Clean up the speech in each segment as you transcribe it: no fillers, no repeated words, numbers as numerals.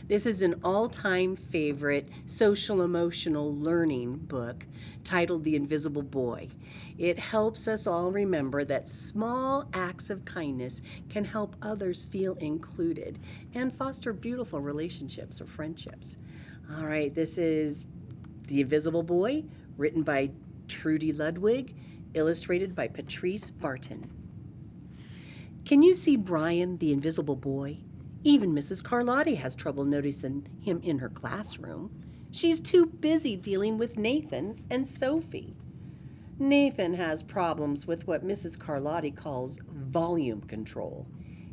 This is an all-time favorite social emotional learning book titled The Invisible Boy. It helps us all remember that small acts of kindness can help others feel included and foster beautiful relationships or friendships. All right, this is The Invisible Boy, written by Trudy Ludwig, illustrated by Patrice Barton. Can you see Brian, the invisible boy? Even Mrs. Carlotti has trouble noticing him in her classroom. She's too busy dealing with Nathan and Sophie. Nathan has problems with what Mrs. Carlotti calls volume control.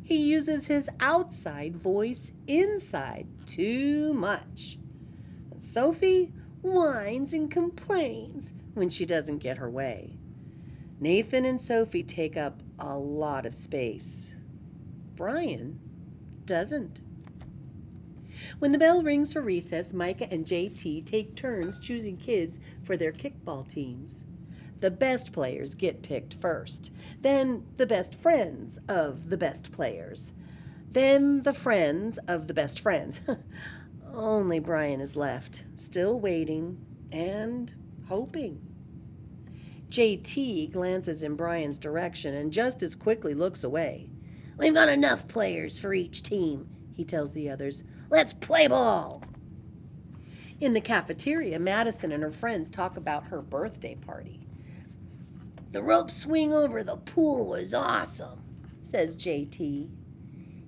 He uses his outside voice inside too much. And Sophie whines and complains when she doesn't get her way. Nathan and Sophie take up a lot of space. Brian doesn't. When the bell rings for recess, Micah and JT take turns choosing kids for their kickball teams. The best players get picked first, then the best friends of the best players, then the friends of the best friends. Only Brian is left, still waiting and hoping. JT glances in Brian's direction and just as quickly looks away. "We've got enough players for each team," he tells the others. "Let's play ball." In the cafeteria, Madison and her friends talk about her birthday party. "The rope swing over the pool was awesome," says JT.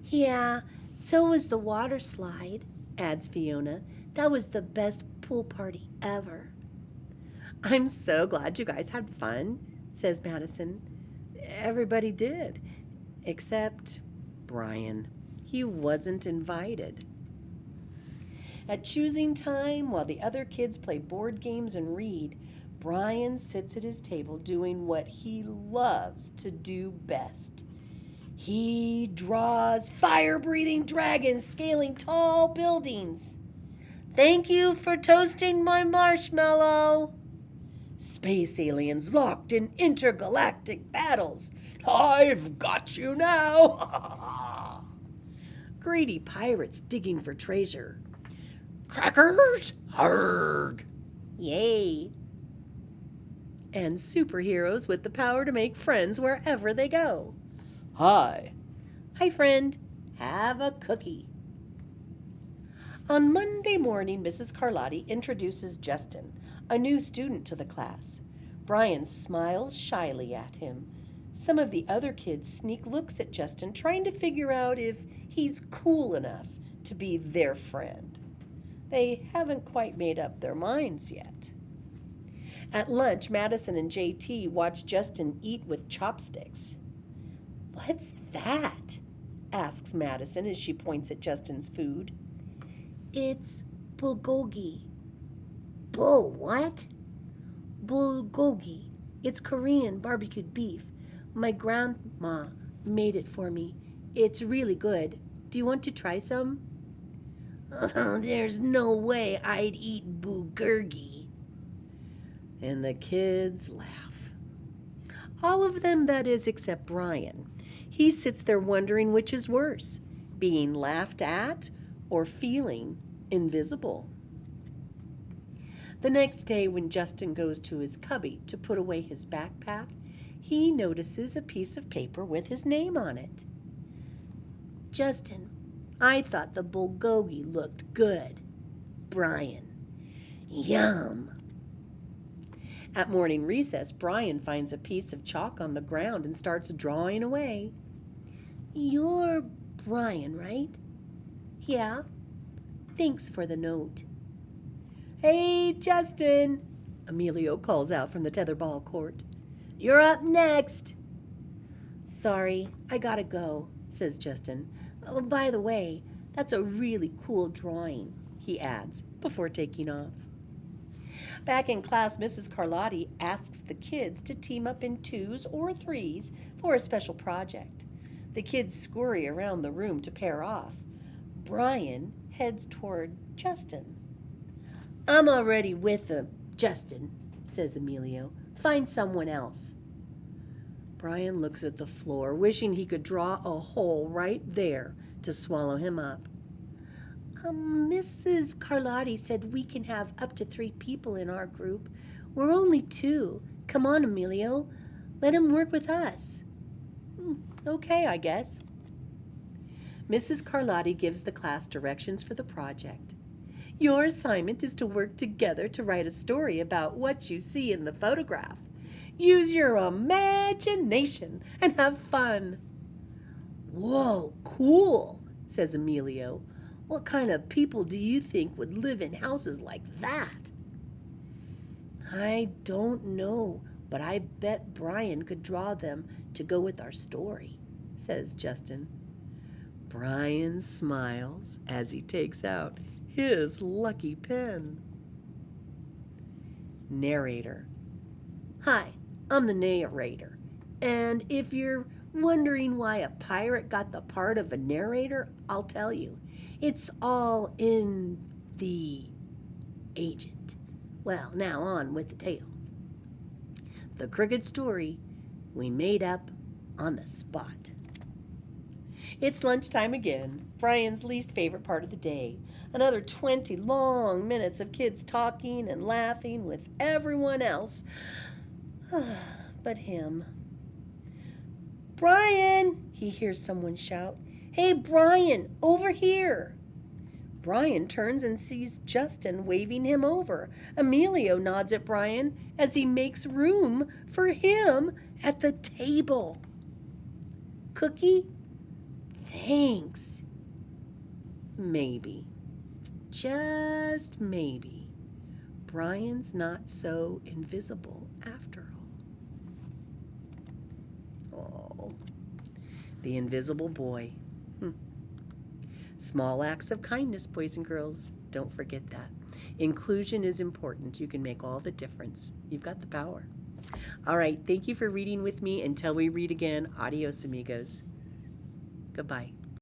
"Yeah, so was the water slide," adds Fiona. "That was the best pool party ever." "I'm so glad you guys had fun," says Madison. Everybody did, except Brian. He wasn't invited. At choosing time, while the other kids play board games and read, Brian sits at his table doing what he loves to do best. He draws fire-breathing dragons scaling tall buildings. "Thank you for toasting my marshmallow." Space aliens locked in intergalactic battles. "I've got you now." Greedy pirates digging for treasure. "Crackers? Harg!" Yay. And superheroes with the power to make friends wherever they go. "Hi." "Hi, friend. Have a cookie." On Monday morning, Mrs. Carlotti introduces Justin, a new student to the class. Brian smiles shyly at him. Some of the other kids sneak looks at Justin, trying to figure out if he's cool enough to be their friend. They haven't quite made up their minds yet. At lunch, Madison and JT watch Justin eat with chopsticks. "What's that?" asks Madison as she points at Justin's food. "It's bulgogi." "Bull what?" "Bulgogi. It's Korean barbecued beef. My grandma made it for me. It's really good. Do you want to try some?" "There's no way I'd eat bulgogi." And the kids laugh. All of them, that is, except Brian. He sits there wondering which is worse, being laughed at or feeling invisible. The next day, when Justin goes to his cubby to put away his backpack, he notices a piece of paper with his name on it. "Justin, I thought the bulgogi looked good. Brian." "Yum." At morning recess, Brian finds a piece of chalk on the ground and starts drawing away. "You're Brian, right?" "Yeah. Thanks for the note." "Hey, Justin," Emilio calls out from the tetherball court. "You're up next." "Sorry, I gotta go," says Justin. "Oh, by the way, that's a really cool drawing," he adds before taking off. Back in class, Mrs. Carlotti asks the kids to team up in twos or threes for a special project. The kids scurry around the room to pair off. Brian heads toward Justin. "I'm already with him, Justin," says Emilio. "Find someone else." Brian looks at the floor, wishing he could draw a hole right there to swallow him up. Mrs. Carlotti said we can have up to 3 people in our group. We're only 2. Come on, Emilio. Let him work with us. Okay, I guess. Mrs. Carlotti gives the class directions for the project. Your assignment is to work together to write a story about what you see in the photograph. Use your imagination and have fun. Whoa, cool, says Emilio. What kind of people do you think would live in houses like that? I don't know, but I bet Brian could draw them to go with our story, says Justin. Brian smiles as he takes out his lucky pen. Narrator. Hi, I'm the narrator. And if you're wondering why a pirate got the part of a narrator, I'll tell you. It's all in the agent. Well, now on with the tale. The crooked story we made up on the spot. It's lunchtime again, Brian's least favorite part of the day. Another 20 long minutes of kids talking and laughing with everyone else but him. Brian, he hears someone shout. Hey, Brian, over here. Brian turns and sees Justin waving him over. Emilio nods at Brian as he makes room for him at the table. Cookie? Thanks. Maybe, just maybe, Brian's not so invisible after all. Oh, the invisible boy. Small acts of kindness, boys and girls. Don't forget that. Inclusion is important. You can make all the difference. You've got the power. All right, thank you for reading with me. Until we read again, adios, amigos. Goodbye.